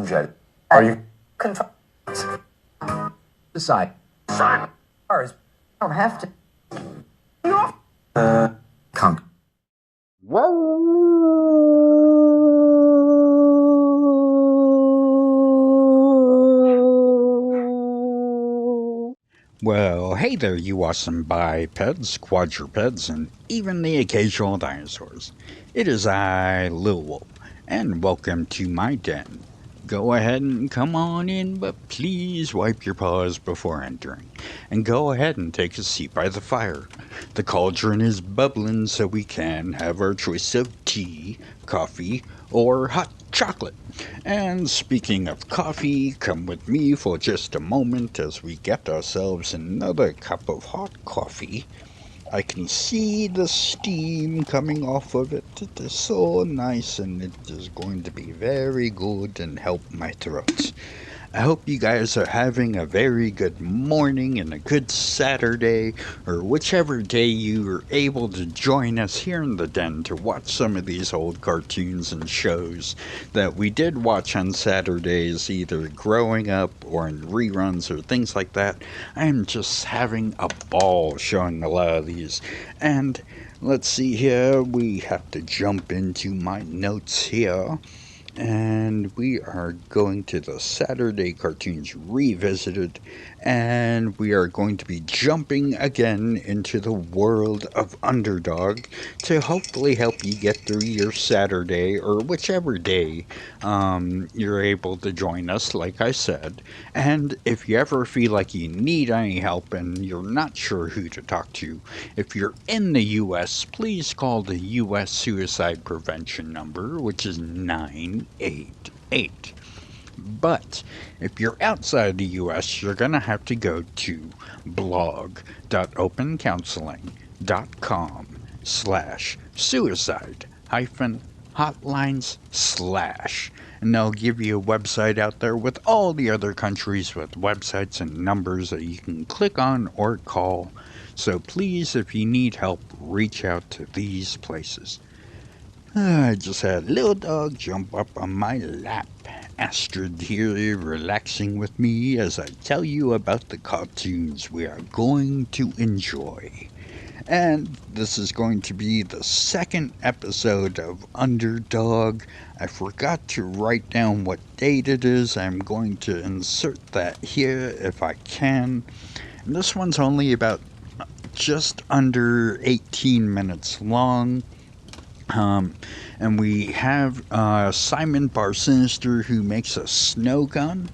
subject. Are you decide? Ours don't have to. Conk. Well, hey there, you awesome bipeds, quadrupeds, and even the occasional dinosaurs. It is I, Lil Wolf, and welcome to my den. Go ahead and come on in, but please wipe your paws before entering. And go ahead and take a seat by the fire. The cauldron is bubbling so we can have our choice of tea, coffee, or hot chocolate. And speaking of coffee, come with me for just a moment as we get ourselves another cup of hot coffee. I can see the steam coming off of it. It is so nice, and it is going to be very good and help my throat. I hope you guys are having a very good morning and a good Saturday, or whichever day you are able to join us here in the den to watch some of these old cartoons and shows that we did watch on Saturdays, either growing up or in reruns or things like that. I am just having a ball showing a lot of these. And let's see here, we have to jump into my notes here. And we are going to the Saturday Cartoons Revisited, and we are going to be jumping again into the world of Underdog to hopefully help you get through your Saturday or whichever day you're able to join us, like I said. And if you ever feel like you need any help and you're not sure who to talk to, if you're in the U.S., please call the U.S. Suicide Prevention number, which is 988. But if you're outside the U.S., you're going to have to go to blog.opencounseling.com/suicide-hotlines/ and they'll give you a website out there with all the other countries with websites and numbers that you can click on or call. So please, if you need help, reach out to these places. I just had a little dog jump up on my lap. Astrid here relaxing with me as I tell you about the cartoons we are going to enjoy. And this is going to be the second episode of Underdog. I forgot to write down what date it is. I'm going to insert that here if I can. And this one's only about just under 18 minutes long. And we have Simon Sinister, who makes a Snowgun.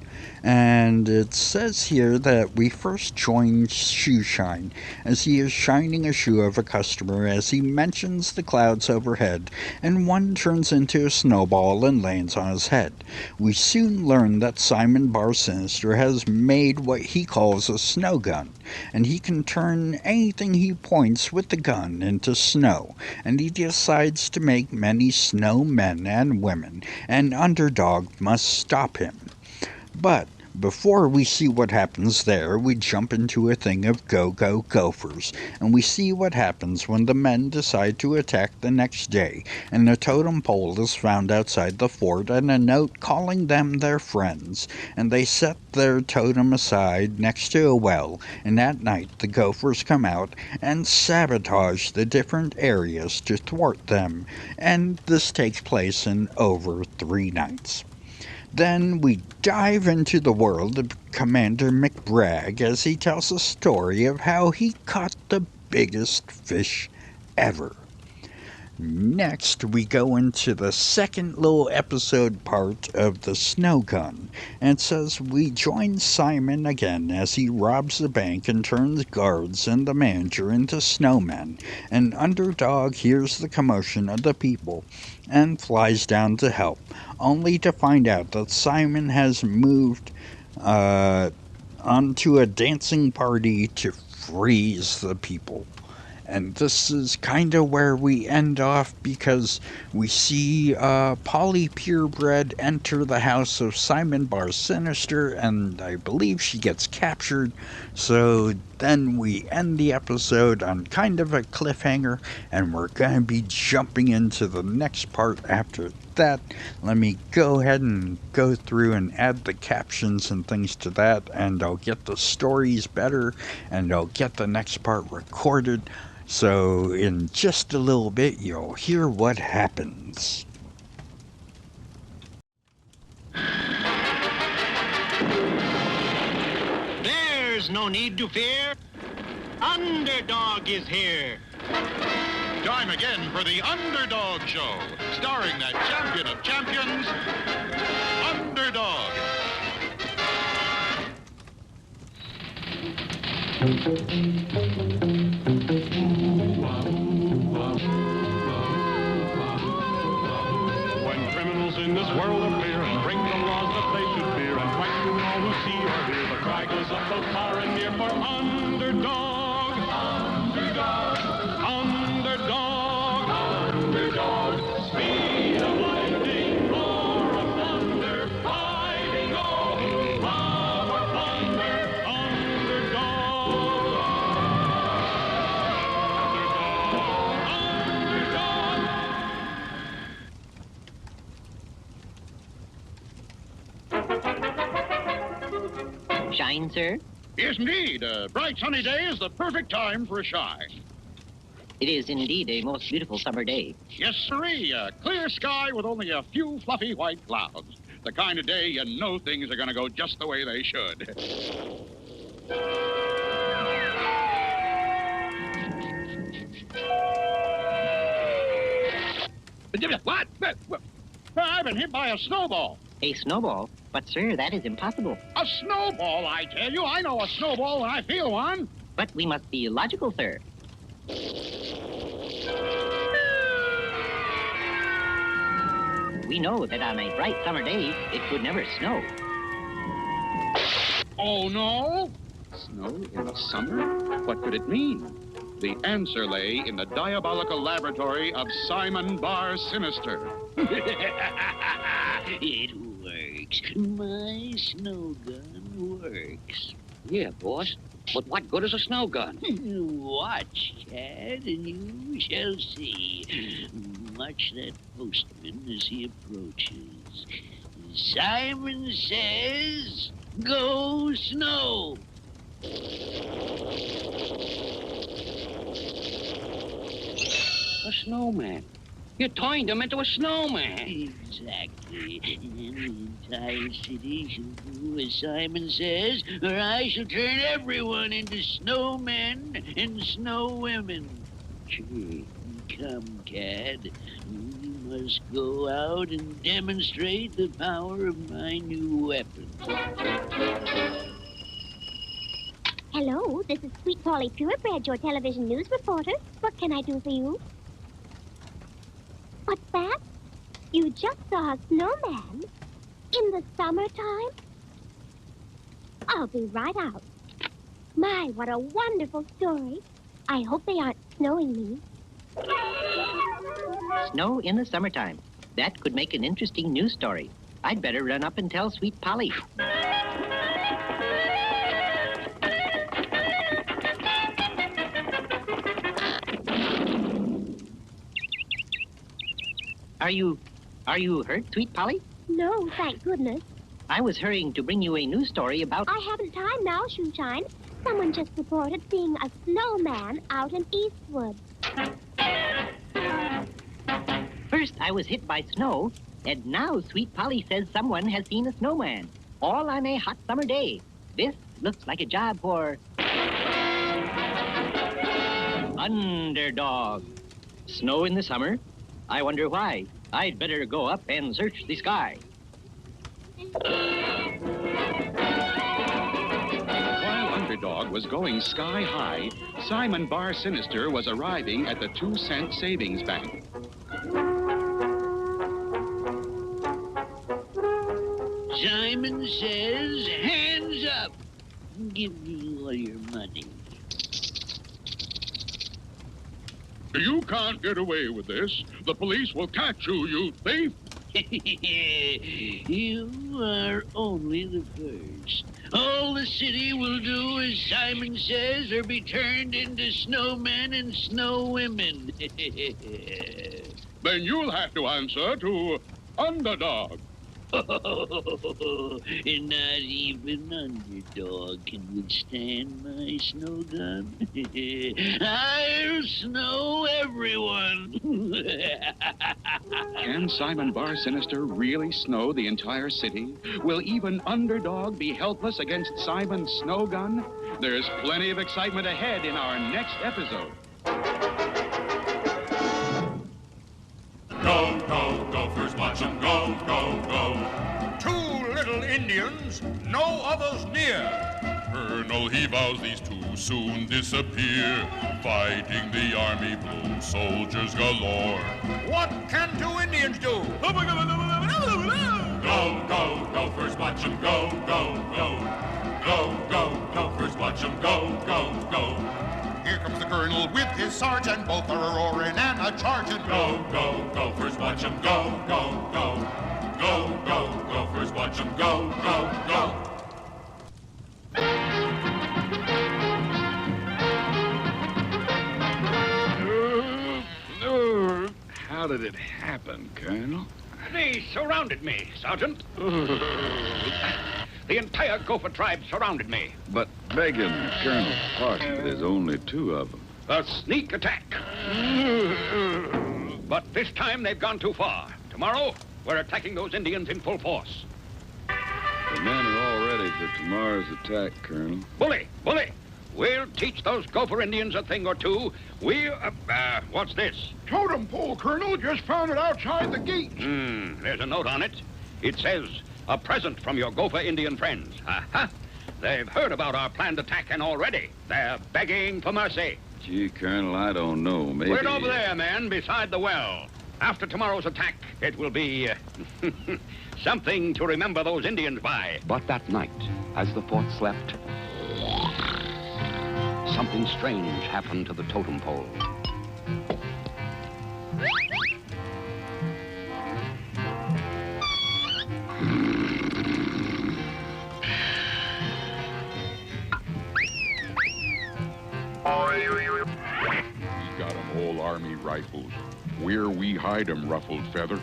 And it says here that we first join Shoeshine as he is shining a shoe of a customer as he mentions the clouds overhead, and one turns into a snowball and lands on his head. We soon learn that Simon Sinister has made what he calls a snow gun, and he can turn anything he points with the gun into snow, and he decides to make many snowmen and women, and Underdog must stop him. But before we see what happens there, we jump into a thing of Go Go Gophers, and we see what happens when the men decide to attack the next day, and a totem pole is found outside the fort and a note calling them their friends, and they set their totem aside next to a well, and at night the Gophers come out and sabotage the different areas to thwart them, and this takes place in over 3 nights. Then we dive into the world of Commander McBragg as he tells a story of how he caught the biggest fish ever. Next, we go into the second little episode part of the Snowgun, and it says we join Simon again as he robs the bank and turns guards and the manager into snowmen, and Underdog hears the commotion of the people and flies down to help, only to find out that Simon has moved onto a dancing party to freeze the people. And this is kind of where we end off, because we see Polly Purebred enter the house of Simon Sinister, and I believe she gets captured. So then we end the episode on kind of a cliffhanger, and we're going to be jumping into the next part after that. Let me go ahead and go through and add the captions and things to that, and I'll get the stories better, and I'll get the next part recorded. So in just a little bit, you'll hear what happens. There's no need to fear. Underdog is here. Time again for the Underdog Show, starring that champion of champions, Underdog. When criminals in this world appear and break the laws that they should fear and frighten all who see or hear, the cry goes up both far and near for Underdog. Underdog. Underdog. Underdog. Speed of lightning, roar of thunder, fighting all who love or plunder. Underdog. Underdog. Shine, sir? Yes, indeed. A bright sunny day is the perfect time for a shine. It is indeed a most beautiful summer day. Yes, sirree. A clear sky with only a few fluffy white clouds. The kind of day you know things are going to go just the way they should. What? I've been hit by a snowball. A snowball? But, sir, that is impossible. A snowball, I tell you. I know a snowball when I feel one. But we must be logical, sir. We know that on a bright summer day, it could never snow. Oh, no? Snow in the summer? What could it mean? The answer lay in the diabolical laboratory of Simon Bar Sinister. It works. My snow gun works. Yeah, boss. But what good is a snow gun? Watch, Chad, and you shall see. Watch that postman as he approaches. Simon says, go snow. A snowman. You turned him into a snowman. Exactly. And the entire city shall do as Simon says, or I shall turn everyone into snowmen and snowwomen. Gee. Come, Cad. You must go out and demonstrate the power of my new weapon. Hello, this is Sweet Polly Purebred, your television news reporter. What can I do for you? What's that? You just saw a snowman? In the summertime? I'll be right out. My, what a wonderful story. I hope they aren't snowing me. Snow in the summertime. That could make an interesting news story. I'd better run up and tell Sweet Polly. Are you hurt, Sweet Polly? No, thank goodness. I was hurrying to bring you a news story about... I haven't time now, Shoeshine. Someone just reported seeing a snowman out in Eastwood. First, I was hit by snow, and now Sweet Polly says someone has seen a snowman, all on a hot summer day. This looks like a job for... Underdog. Snow in the summer? I wonder why. I'd better go up and search the sky. While Underdog was going sky high, Simon Bar Sinister was arriving at the 2-cent savings bank. Simon says, hands up. Give me all your money. You can't get away with this. The police will catch you, you thief. You are only the first. All the city will do as Simon says or be turned into snowmen and snow women. Then you'll have to answer to Underdog. And not even Underdog can withstand my snow gun. I'll snow everyone. Can Simon Bar Sinister really snow the entire city? Will even Underdog be helpless against Simon's snow gun? There's plenty of excitement ahead in our next episode. Go, go, gophers, watch 'em go, go, go. Two little Indians, no others near. Colonel, he vows these two soon disappear. Fighting the army blue, soldiers galore. What can two Indians do? Go, go, gophers, watch 'em go, go, go. Go, go, gophers, watch 'em go, go, go. Here comes the colonel with his sergeant, both are a-roaring and a-charging. Go, go, gophers, watch 'em go, go, go. Go, go, gophers, watch 'em go, go, go. How did it happen, Colonel? They surrounded me, Sergeant. The entire gopher tribe surrounded me. But begging Colonel's pardon, there's only two of them. A sneak attack. But this time they've gone too far. Tomorrow, we're attacking those Indians in full force. The men are all ready for tomorrow's attack, Colonel. Bully, bully. We'll teach those gopher Indians a thing or two. What's this? Totem pole, Colonel. Just found it outside the gate. There's a note on it. It says, a present from your gopher Indian friends. Aha. They've heard about our planned attack and already they're begging for mercy. Gee, Colonel, I don't know. Maybe... Wait over there, man, beside the well. After tomorrow's attack, it will be something to remember those Indians by. But that night, as the fort slept, something strange happened to the totem pole. We got 'em all Army rifles. Where we hide 'em, Ruffled Feather?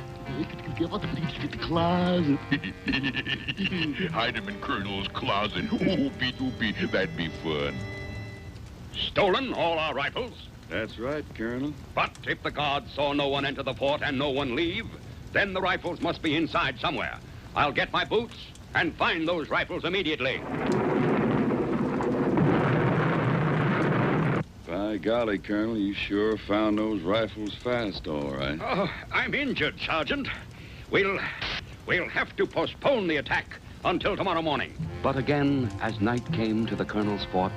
Closet. Hide 'em in Colonel's closet. Oopie doopie, that'd be fun. Stolen all our rifles? That's right, Colonel. But if the guards saw no one enter the fort and no one leave, then the rifles must be inside somewhere. I'll get my boots and find those rifles immediately. By golly, Colonel, you sure found those rifles fast, all right. Oh, I'm injured, Sergeant. We'll have to postpone the attack until tomorrow morning. But again, as night came to the colonel's fort,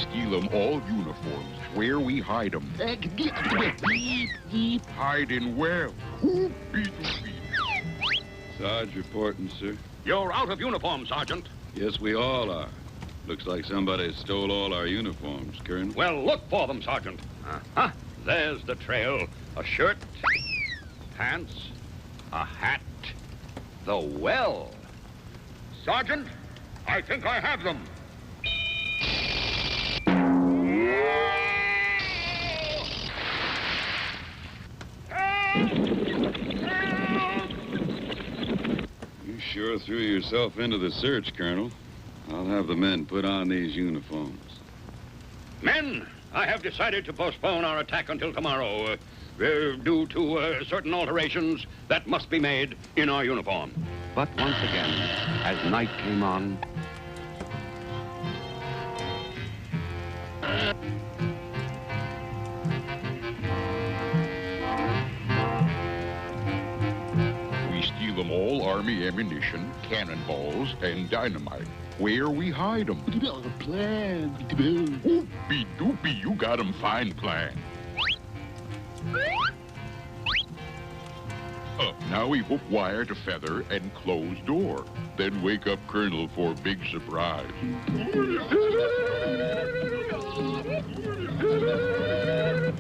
Steal 'em all uniforms. Where we hide 'em. Hide in where? Oopie doopie. Sarge reporting, sir. You're out of uniform, Sergeant. Yes, we all are. Looks like somebody stole all our uniforms, Colonel. Well, look for them, Sergeant. Uh-huh. There's the trail. A shirt, pants, a hat, the well. Sergeant, I think I have them. You sure threw yourself into the search, Colonel. I'll have the men put on these uniforms. Men, I have decided to postpone our attack until tomorrow, due to certain alterations that must be made in our uniform. but once again, as night came on, We steal them all Army ammunition, cannonballs, and dynamite. Where we hide them? Plan. Oopie doopie, you got 'em fine plan. Now we hook wire to feather and close door. Then wake up Colonel for big surprise.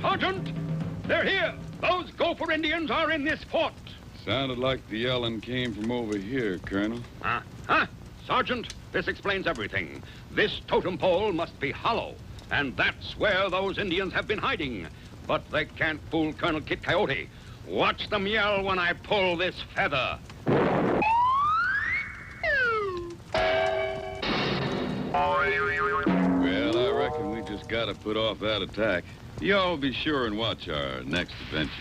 Sergeant! They're here! Those Gopher Indians are in this fort! Sounded like the yelling came from over here, Colonel. Sergeant, this explains everything. This totem pole must be hollow, and that's where those Indians have been hiding. But they can't fool Colonel Kit Coyote. Watch them yell when I pull this feather. Well, I reckon we just gotta put off that attack. Y'all be sure and watch our next adventure.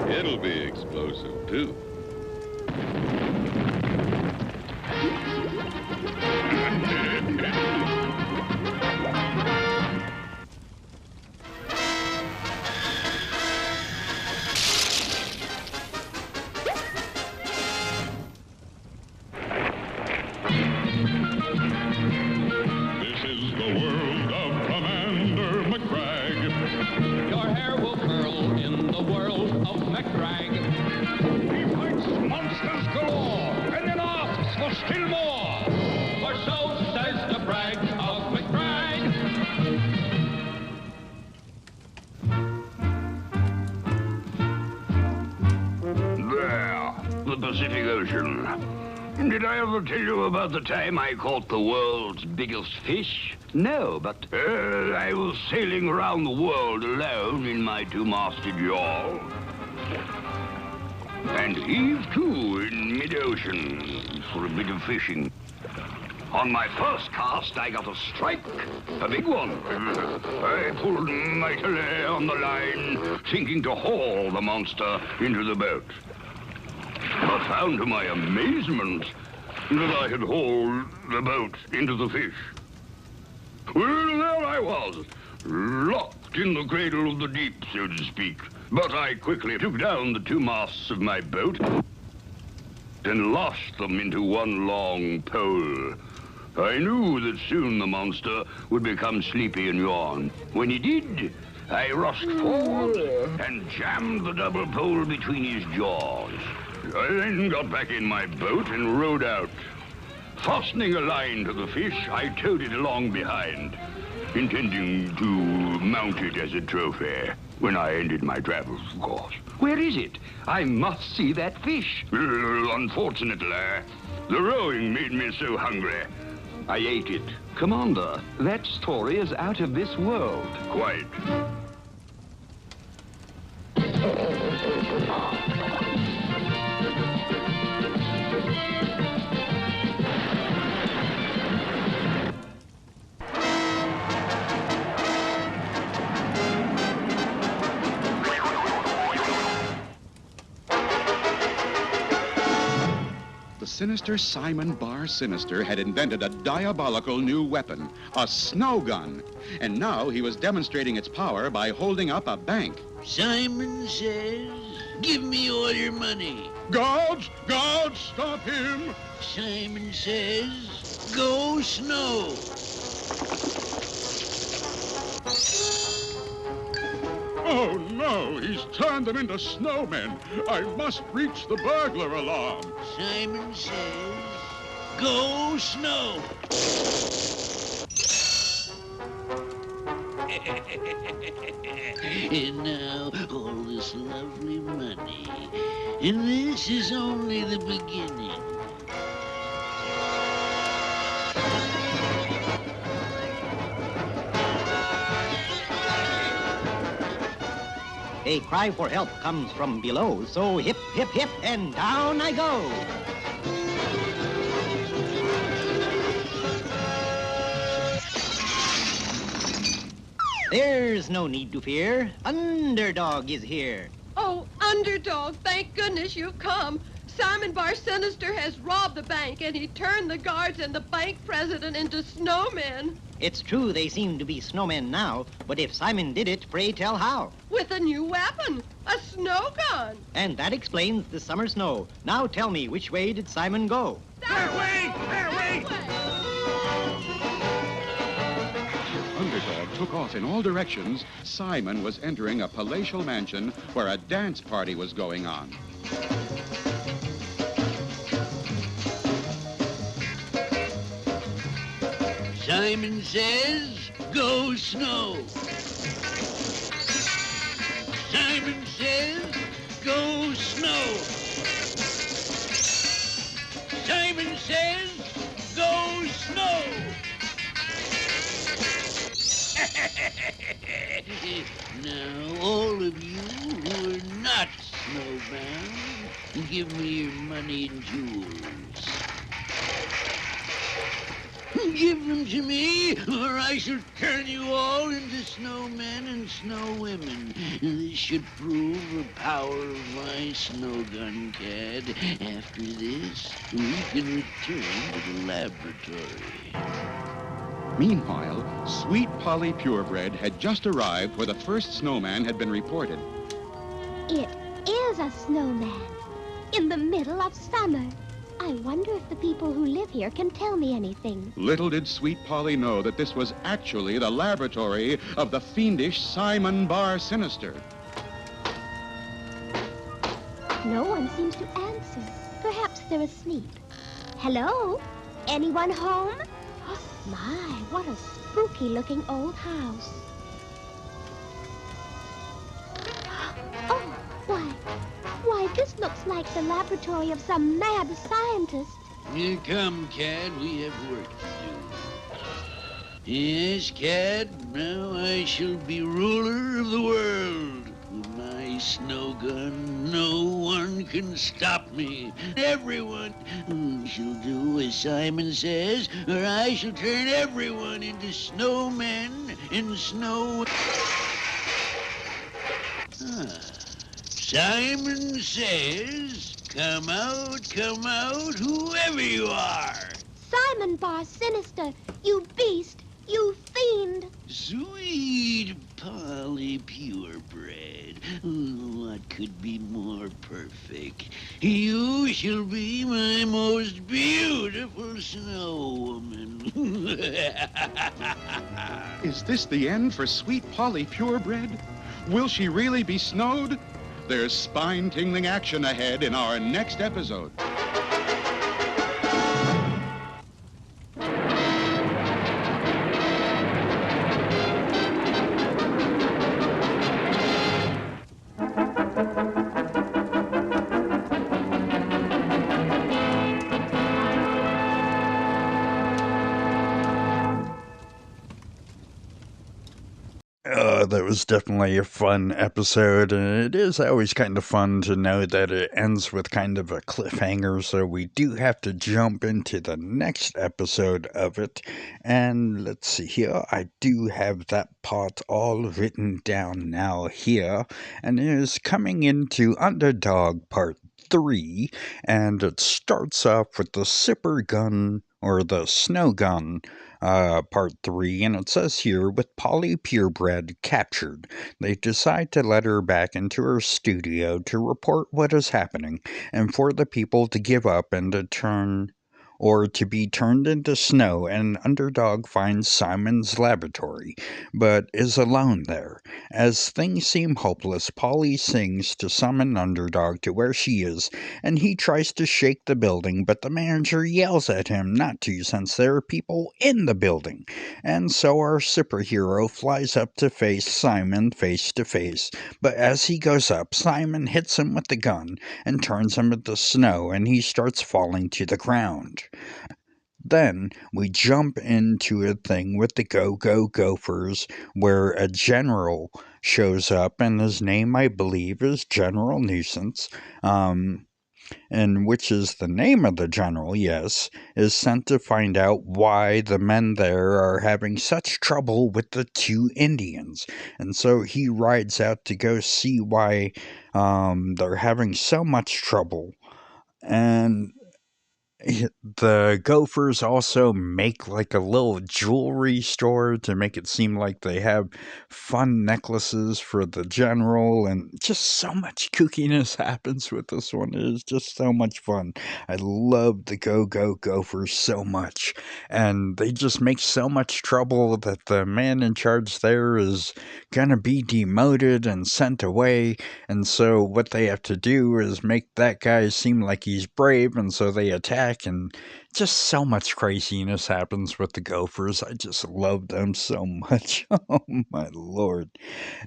It'll be explosive, too. This is the world of Commander McBragg. Your hair will curl in the world of McBragg. He fights monsters galore, and then asks for still more. For so says the brag of McBragg. There, the Pacific Ocean. Did I ever tell you about the time I caught the world's biggest fish? No, but I was sailing around the world alone in my two-masted yawl. And heaved to in mid-ocean for a bit of fishing. On my first cast, I got a strike, a big one. I pulled mightily on the line, thinking to haul the monster into the boat. But found to my amazement that I had hauled the boat into the fish. Well, there I was, locked in the cradle of the deep, so to speak. But I quickly took down the two masts of my boat and lashed them into one long pole. I knew that soon the monster would become sleepy and yawn. When he did, I rushed forward and jammed the double pole between his jaws. I then got back in my boat and rowed out. Fastening a line to the fish, I towed it along behind, intending to mount it as a trophy when I ended my travels, of course. Where is it? I must see that fish. Unfortunately, the rowing made me so hungry, I ate it. Commander, that story is out of this world. Quite. The sinister Simon Bar Sinister had invented a diabolical new weapon, a Snowgun. And now he was demonstrating its power by holding up a bank. Simon says, give me all your money. Guards! Guards! Stop him! Simon says, go snow. Oh, no! He's turned them into snowmen! I must reach the burglar alarm! Simon says, go snow. And now, all this lovely money. And this is only the beginning. A cry for help comes from below, so hip, hip, hip, and down I go. There's no need to fear. Underdog is here. Oh, Underdog, thank goodness you've come. Simon Bar Sinister has robbed the bank, and he turned the guards and the bank president into snowmen. It's true they seem to be snowmen now, but if Simon did it, pray tell how. With a new weapon, a snow gun. And that explains the summer snow. Now tell me, which way did Simon go? That way! That way! Underdog took off in all directions. Simon was entering a palatial mansion where a dance party was going on. Simon says, go snow. Simon says, go snow. Simon says, go snow. Now, all of you who are not snowbound, give me your money and jewels. Give them to me, or I shall turn you all into snowmen and snowwomen. This should prove the power of my Snowgun, Cad. After this, we can return to the laboratory. Meanwhile, Sweet Polly Purebred had just arrived where the first snowman had been reported. It is a snowman in the middle of summer. I wonder if the people who live here can tell me anything. Little did Sweet Polly know that this was actually the laboratory of the fiendish Simon Bar Sinister. No one seems to answer. Perhaps they're asleep. Hello? Anyone home? My, what a spooky-looking old house. Oh, why, this looks like the laboratory of some mad scientist. Here come, Cad. We have work to do. Yes, Cad, now I shall be ruler of the world. With my Snowgun, no one can stop me. Everyone shall do as Simon says, or I shall turn everyone into snowmen and snow... Simon says, come out, whoever you are. Simon Bar Sinister, you beast, you fiend. Sweet Polly Purebred, what could be more perfect? You shall be my most beautiful snow woman. Is this the end for Sweet Polly Purebred? Will she really be snowed? There's spine-tingling action ahead in our next episode. That was definitely a fun episode, and it is always kind of fun to know that it ends with kind of a cliffhanger, so we do have to jump into the next episode of it. And let's see here, I do have that part all written down now here, and it is coming into Underdog Part 3, and it starts off with the Zipper Gun, or the Snowgun, Part 3, and it says here, with Polly Purebred captured, they decide to let her back into her studio to report what is happening, and for the people to give up and to be turned into snow, and Underdog finds Simon's laboratory, but is alone there. As things seem hopeless, Polly sings to summon Underdog to where she is, and he tries to shake the building, but the manager yells at him not to since there are people in the building. And so our superhero flies up to face Simon face to face, but as he goes up, Simon hits him with the gun and turns him into snow, and he starts falling to the ground. Then we jump into a thing with the Go Go Gophers where a general shows up, and his name, I believe, is General Nuisance, and which is the name of the general, yes, is sent to find out why the men there are having such trouble with the two Indians. And so he rides out to go see why they're having so much trouble. And the Gophers also make like a little jewelry store to make it seem like they have fun necklaces for the general, and just so much kookiness happens with this one. It is just so much fun. I love the Go Go Gophers so much, and they just make so much trouble that the man in charge there is gonna be demoted and sent away, and so what they have to do is make that guy seem like he's brave, and so they attack and Just so much craziness happens with the Gophers. I just love them so much. Oh my lord.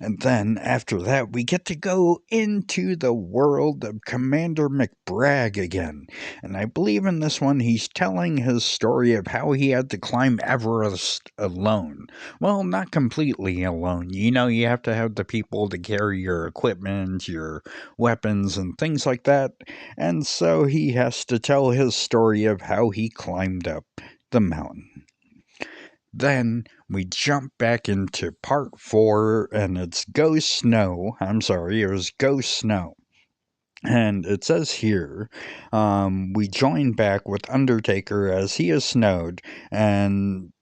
And then after that, we get to go into the world of Commander McBragg again. And I believe in this one, he's telling his story of how he had to climb Everest alone. Well, not completely alone. You know, you have to have the people to carry your equipment, your weapons, and things like that. And so he has to tell his story of how he climbed up the mountain. Then we jump back into part 4, and it's Go Snow. I'm sorry, it was Go Snow. And it says here, we join back with Undertaker as he is snowed and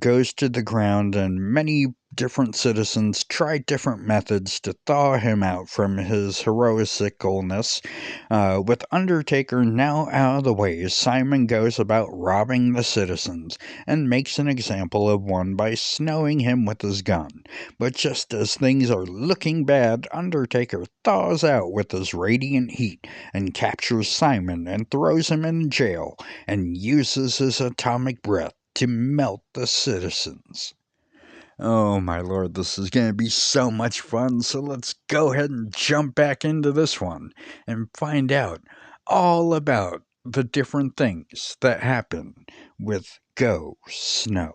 goes to the ground, and many different citizens try different methods to thaw him out from his heroicalness. With Undertaker now out of the way, Simon goes about robbing the citizens and makes an example of one by snowing him with his gun. But just as things are looking bad, Undertaker thaws out with his radiant heat and captures Simon and throws him in jail and uses his atomic breath to melt the citizens. Oh my lord, this is going to be so much fun, so let's go ahead and jump back into this one and find out all about the different things that happen with Go Snow.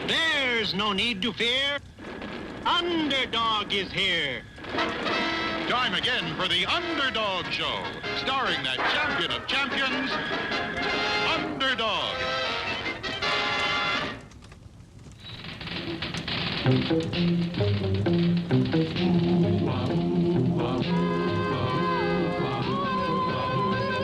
There's no need to fear. Underdog is here. Time again for the Underdog Show, starring that champion of champions, Underdog.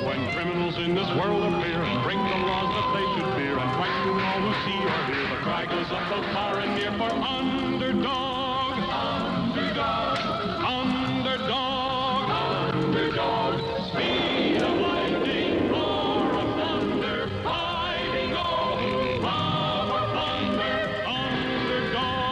When criminals in this world appear and break the laws that they should fear and frighten all who see or hear, the cry goes up both far and near for Underdog. Underdog. Underdog. Underdog. Speed of lightning, roar of thunder, fighting all who love or thunder. Underdog.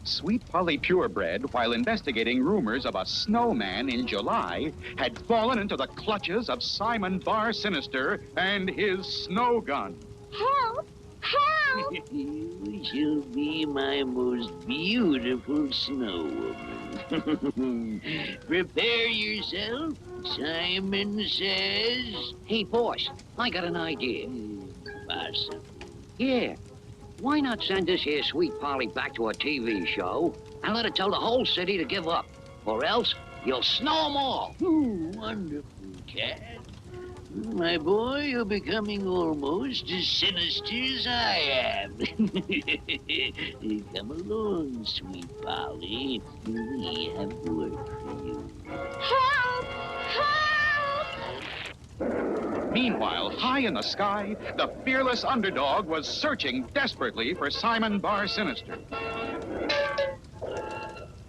Sweet Polly Purebred, while investigating rumors of a snowman in July, had fallen into the clutches of Simon Bar Sinister and his Snowgun. Help! Help! You shall be my most beautiful snow woman. Prepare yourself, Simon says. Hey, boss, I got an idea. Awesome. Yeah. Why not send this here Sweet Polly back to a TV show and let it tell the whole city to give up? Or else you'll snow them all. Wonderful, cat. My boy, you're becoming almost as sinister as I am. Come along, Sweet Polly. We have work for you. Help! Help! Meanwhile, high in the sky, the fearless Underdog was searching desperately for Simon Bar Sinister.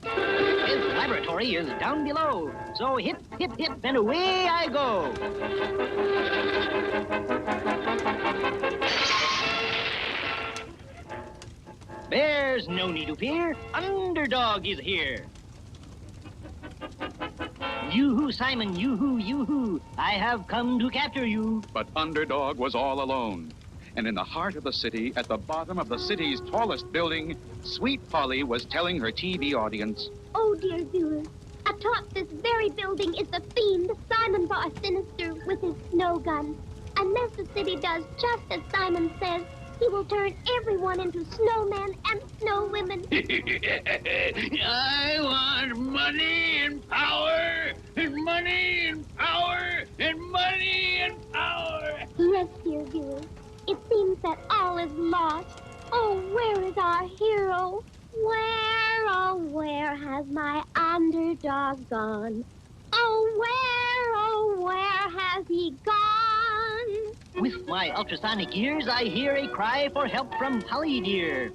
His laboratory is down below, so hip, hip, hip, and away I go. There's no need to fear. Underdog is here. Yoo-hoo, Simon, yoo-hoo, yoo-hoo. I have come to capture you. But Underdog was all alone. And in the heart of the city, at the bottom of the city's tallest building, Sweet Polly was telling her TV audience, Oh, dear viewers, atop this very building is the fiend Simon Bar Sinister with his snow gun. Unless the city does just as Simon says, he will turn everyone into snowmen and snow women. I want money and power, and money and power, and money and power. Yes, dear viewers, it seems that all is lost. Oh, where is our hero? Where has my underdog gone? Oh, where has he gone? With my ultrasonic ears, I hear a cry for help from Polly dear.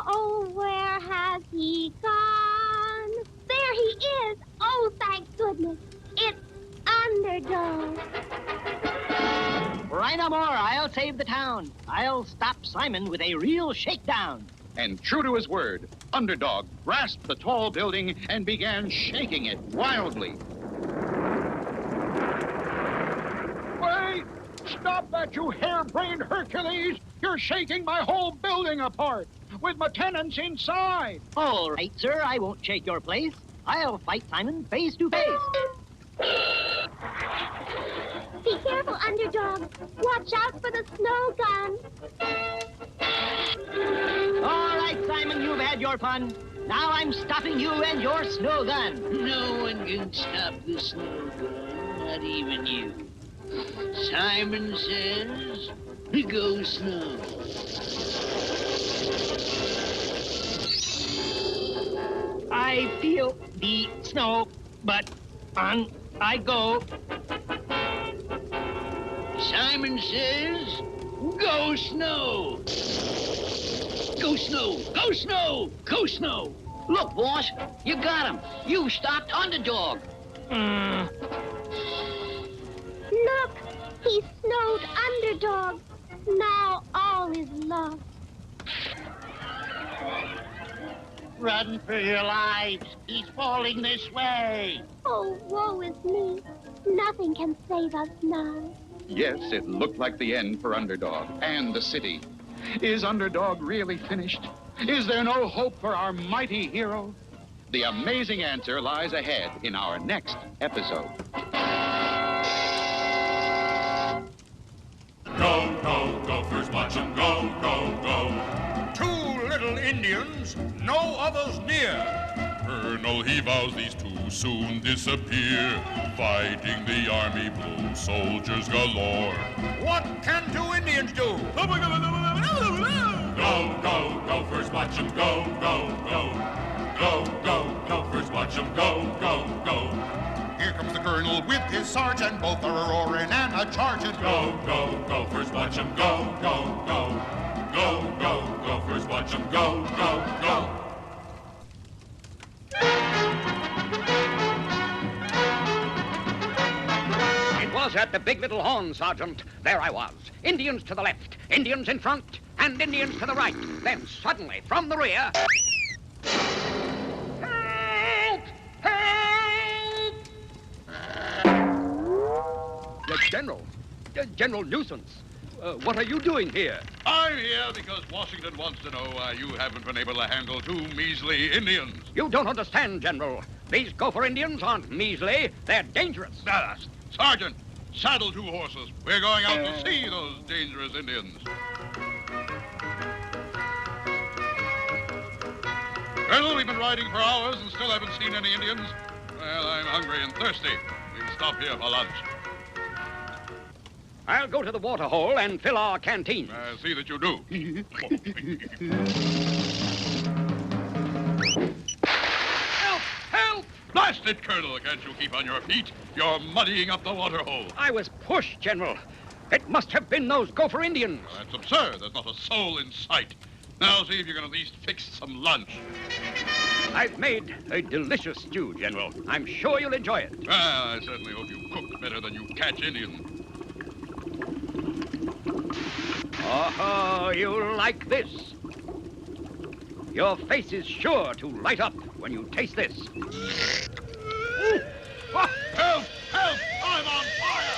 Oh, where has he no more. I'll save the town. I'll stop Simon with a real shakedown. And true to his word, Underdog grasped the tall building and began shaking it wildly. Wait! Stop that, you harebrained Hercules! You're shaking my whole building apart, with my tenants inside! All right, sir, I won't shake your place. I'll fight Simon face to face. Be careful, Underdog. Watch out for the Snowgun. All right, Simon, you've had your fun. Now I'm stopping you and your snow gun. No one can stop the snow gun, not even you. Simon says, go snow. I feel the snow, but on I go. Simon says, go snow. Go snow, go snow, go snow. Look, boss, you got him. You stopped Underdog. Look, he snowed Underdog. Now all is lost. Run for your lives. He's falling this way. Oh, woe is me. Nothing can save us now. Yes, it looked like the end for Underdog and the city. Is Underdog really finished? Is there no hope for our mighty hero? The amazing answer lies ahead in our next episode. Go, go, Gophers, watch 'em go, go, go. Two little Indians, no others near. Colonel, he vows these two soon disappear. Fighting the army blue, soldiers galore. What can two Indians do? Go, go, Gophers, watch 'em go, go, go. Go, go, Gophers, watch 'em go, go, go. Here comes the colonel with his sergeant. Both are a-roaring and a-charging. Go, go, Gophers, watch 'em go, go, go. Go, go, Gophers, watch 'em go, go, go. It was at the Big Little Horn, Sergeant. There I was. Indians to the left, Indians in front, and Indians to the right. Then suddenly, from the rear... Help! Help! General Nuisance, what are you doing here? I'm here because Washington wants to know why you haven't been able to handle two measly Indians. You don't understand, General. These Gopher Indians aren't measly. They're dangerous. Sergeant, saddle two horses. We're going out to see those dangerous Indians. Colonel, we've been riding for hours and still haven't seen any Indians. Well, I'm hungry and thirsty. We'll stop here for lunch. I'll go to the water hole and fill our canteen. See that you do. Help! Help! Blast it, Colonel. Can't you keep on your feet? You're muddying up the water hole. I was pushed, General. It must have been those Gopher Indians. That's absurd. There's not a soul in sight. Now see if you can at least fix some lunch. I've made a delicious stew, General. I'm sure you'll enjoy it. I certainly hope you cook better than you catch Indians. Oh, you'll like this. Your face is sure to light up when you taste this. Ooh. Ah. Help! Help! I'm on fire!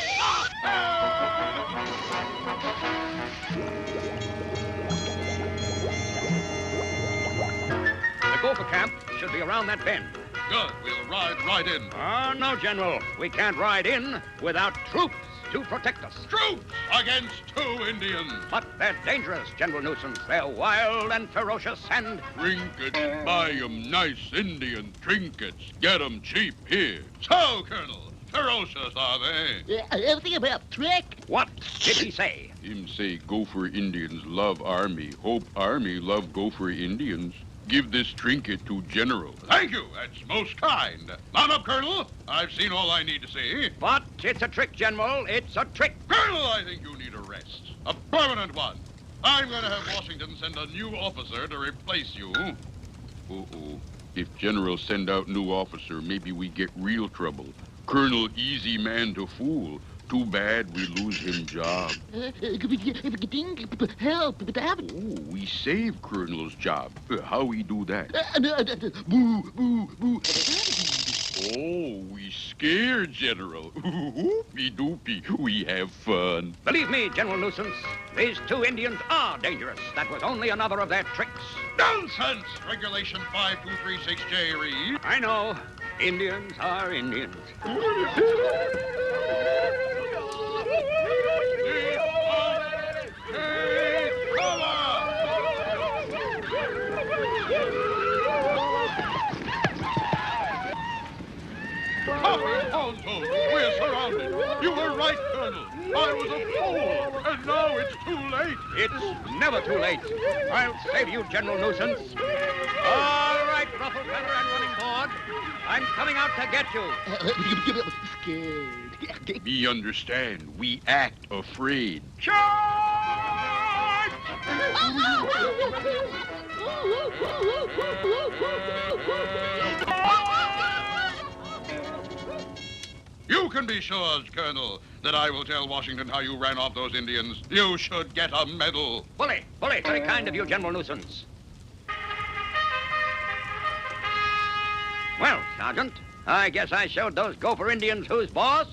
The Gopher camp should be around that bend. Good. We'll ride right in. Oh, no, General. We can't ride in without troops to protect us. Troops against two Indians. But they're dangerous, General Nuisance. They're wild and ferocious and... Trinkets. Buy 'em nice Indian trinkets. Get 'em cheap here. So, Colonel, ferocious are they? Everything about trick. What did he say? Him say Gopher Indians love Army. Hope Army love Gopher Indians. Give this trinket to General. Thank you. That's most kind. Mount up, Colonel. I've seen all I need to see. But it's a trick, General. It's a trick. Colonel, I think you need a rest. A permanent one. I'm going to have Washington send a new officer to replace you. Uh-oh. If General send out new officer, maybe we get real trouble. Colonel easy man to fool. Too bad we lose him job. Help! Oh, we save Colonel's job. How we do that? Boo, boo, boo. Oh, we scare General. Oopie doopie, we have fun. Believe me, General Nuisance, these two Indians are dangerous. That was only another of their tricks. Nonsense! Regulation 5236J reads. I know. Indians are Indians. We're surrounded. You were right, Colonel. I was a fool, and now it's too late. It's never too late. I'll save you, General Nuisance. All right, ruffle feather and running board. I'm coming out to get you. Scared. We understand. We act afraid. Charge! You can be sure, Colonel, that I will tell Washington how you ran off those Indians. You should get a medal. Bully, bully, very kind of you, General Nuisance. Well, Sergeant, I guess I showed those Gopher Indians who's boss.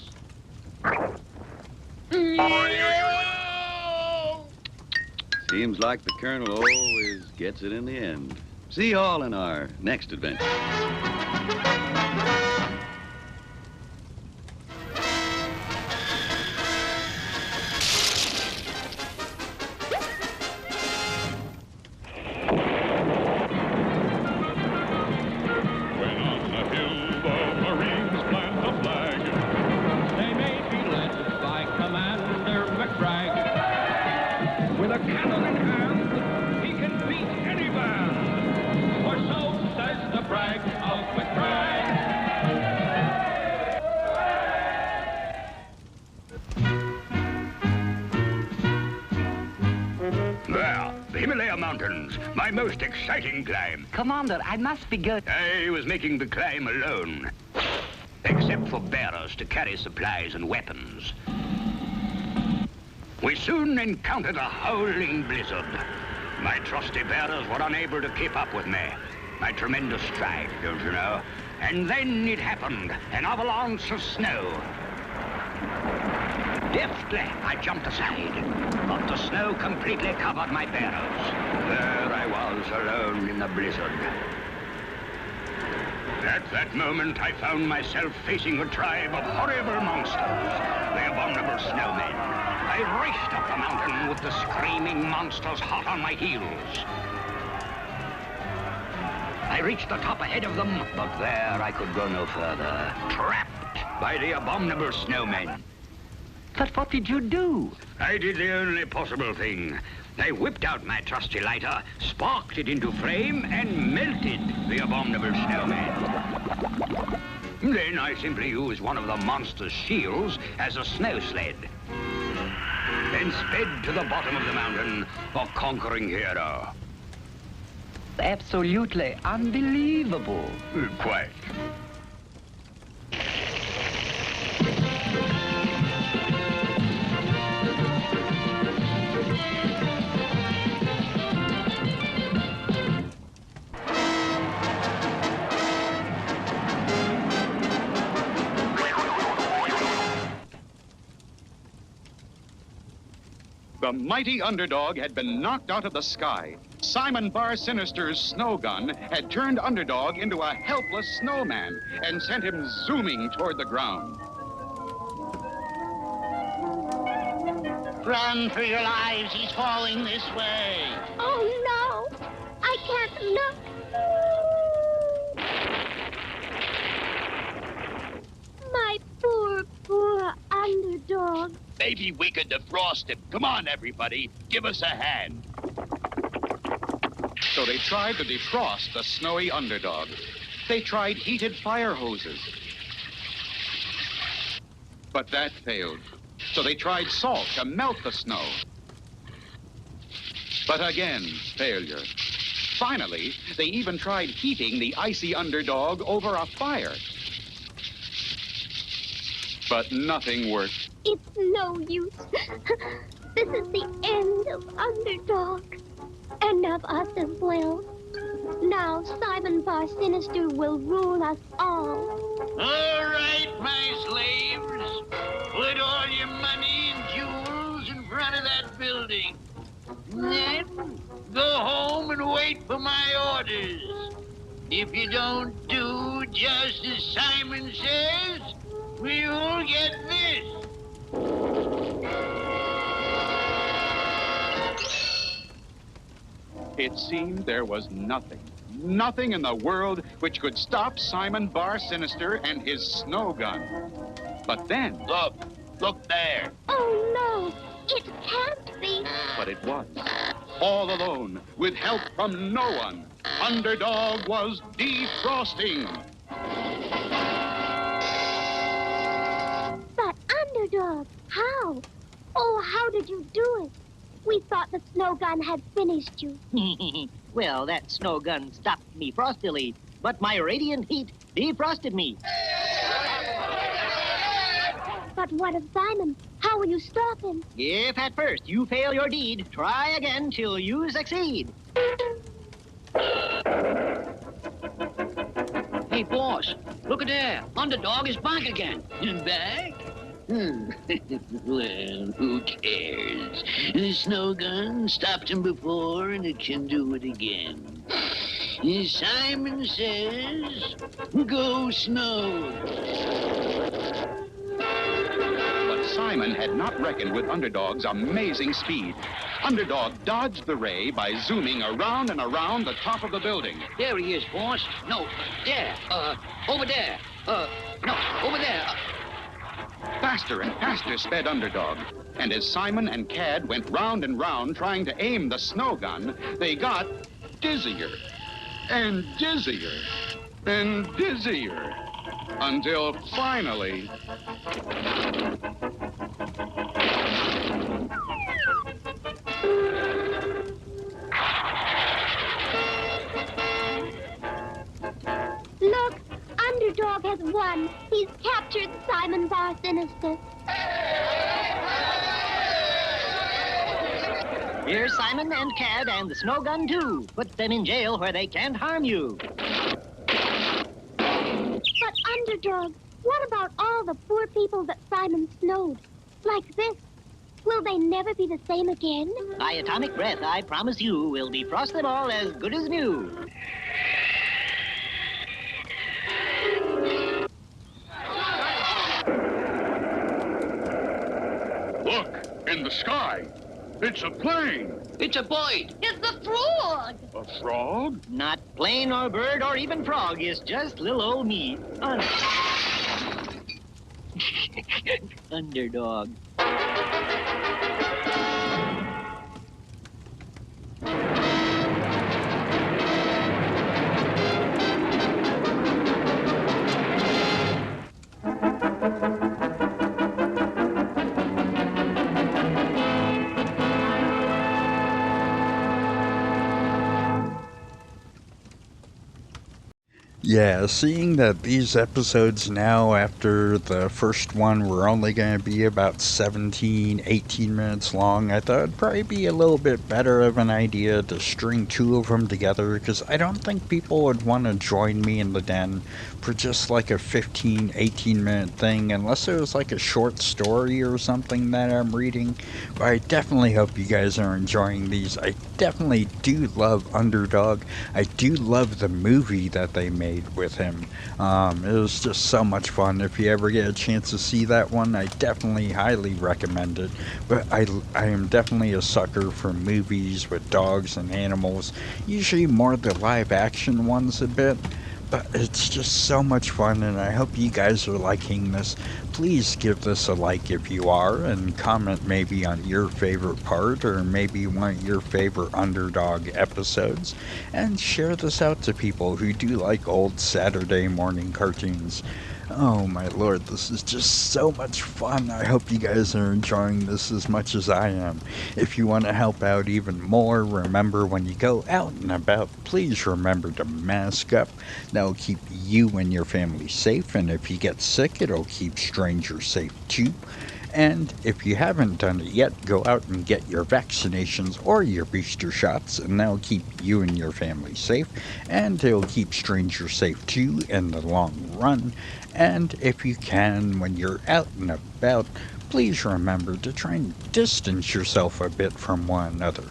Seems like the Colonel always gets it in the end. See you all in our next adventure. Commander McBragg. With a cannon in hand, he can beat any man. For so says the brag of McBragg. There, the Himalaya Mountains, my most exciting climb. Commander, I must be good. I was making the climb alone, except for bearers to carry supplies and weapons. We soon encountered a howling blizzard. My trusty bearers were unable to keep up with me. My tremendous stride, don't you know? And then it happened, an avalanche of snow. Deftly, I jumped aside, but the snow completely covered my bearers. There I was, alone in the blizzard. At that moment, I found myself facing a tribe of horrible monsters, the abominable snowmen. I raced up the mountain with the screaming monsters hot on my heels. I reached the top ahead of them, but there I could go no further, trapped by the abominable snowmen. But what did you do? I did the only possible thing. I whipped out my trusty lighter, sparked it into flame, and melted the abominable snowman. Then I simply used one of the monster's shields as a snow sled. Then sped to the bottom of the mountain, a conquering hero. Absolutely unbelievable. Quite. The mighty Underdog had been knocked out of the sky. Simon Bar Sinister's Snowgun had turned Underdog into a helpless snowman and sent him zooming toward the ground. Run for your lives, he's falling this way. Oh, no. I can't look. My poor Underdog. Maybe we could defrost him. Come on, everybody. Give us a hand. So they tried to defrost the snowy Underdog. They tried heated fire hoses. But that failed. So they tried salt to melt the snow. But again, failure. Finally, they even tried heating the icy Underdog over a fire. But nothing worked. It's no use. This is the end of Underdog. And of us as well. Now Simon Bar Sinister will rule us all. All right, my slaves. Put all your money and jewels in front of that building. Then go home and wait for my orders. If you don't do just as Simon says, you'll get this. It seemed there was nothing in the world which could stop Simon Bar Sinister and his Snowgun. But then... Look there. Oh, no. It can't be. But it was. All alone, with help from no one, Underdog was defrosting. But Underdog, how? Oh, how did you do it? We thought the Snowgun had finished you. Well, that Snowgun stopped me frostily, but my radiant heat defrosted me. But what of Simon? How will you stop him? If at first you fail your deed, try again till you succeed. Hey, boss, look at there. Underdog is back again. Back? Well, who cares? The Snowgun stopped him before, and it can do it again. As Simon says, go snow. But Simon had not reckoned with Underdog's amazing speed. Underdog dodged the ray by zooming around and around the top of the building. There he is, boss. No, there. Over there. No, over there. Faster and faster sped Underdog. And as Simon and Cad went round and round trying to aim the Snowgun, they got dizzier and dizzier and dizzier until finally... Look, Underdog has won. He's captured Simon Bar Sinister. Here's Simon and Cad and the Snowgun, too. Put them in jail where they can't harm you. But Underdog, what about all the poor people that Simon snowed? Like this. Will they never be the same again? By atomic breath, I promise you, we'll defrost them all as good as new. Look, in the sky. It's a plane. It's a bird. It's the frog. A frog? Not plane or bird or even frog. It's just little old me. Underdog. Yeah, seeing that these episodes now, after the first one, were only going to be about 17, 18 minutes long, I thought it'd probably be a little bit better of an idea to string two of them together, because I don't think people would want to join me in the den for just like a 15, 18 minute thing, unless it was like a short story or something that I'm reading. But I definitely hope you guys are enjoying these. I definitely do love Underdog. I do love the movie that they made with him. It was just so much fun. If you ever get a chance to see that one, I definitely highly recommend it. But I am definitely a sucker for movies with dogs and animals, usually more the live action ones a bit. But it's just so much fun, and I hope you guys are liking this. Please give this a like if you are, and comment maybe on your favorite part, or maybe one of your favorite Underdog episodes, and share this out to people who do like old Saturday morning cartoons. Oh my lord, this is just so much fun. I hope you guys are enjoying this as much as I am. If you want to help out even more, remember when you go out and about, please remember to mask up. That'll keep you and your family safe, and if you get sick, it'll keep strangers safe too. And if you haven't done it yet, go out and get your vaccinations or your booster shots, and that'll keep you and your family safe, and it'll keep strangers safe too in the long run. And if you can, when you're out and about, please remember to try and distance yourself a bit from one another.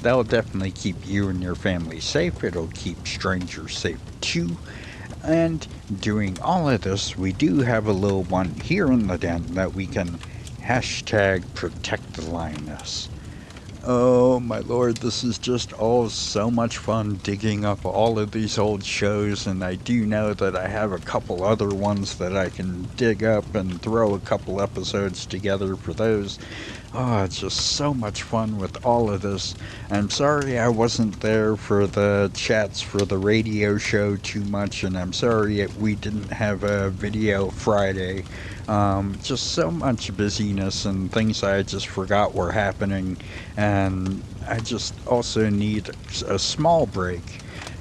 That'll definitely keep you and your family safe. It'll keep strangers safe too. And doing all of this, we do have a little one here in the den that we can hashtag protect the lioness. Oh my lord, this is just all so much fun digging up all of these old shows, and I do know that I have a couple other ones that I can dig up and throw a couple episodes together for those. Oh, it's just so much fun with all of this. I'm sorry I wasn't there for the chats for the radio show too much, and I'm sorry we didn't have a video Friday. Just so much busyness and things I just forgot were happening, and I just also need a small break.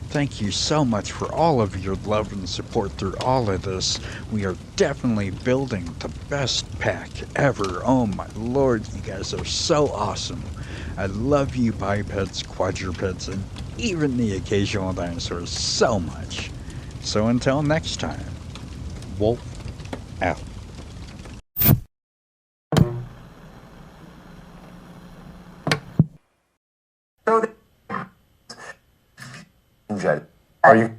Thank you so much for all of your love and support through all of this. We are definitely building the best pack ever. Oh my lord, you guys are so awesome. I love you bipeds, quadrupeds, and even the occasional dinosaurs so much. So until next time, Wolf out. Are you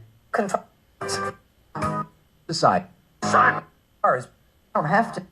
decide? Cars don't have to.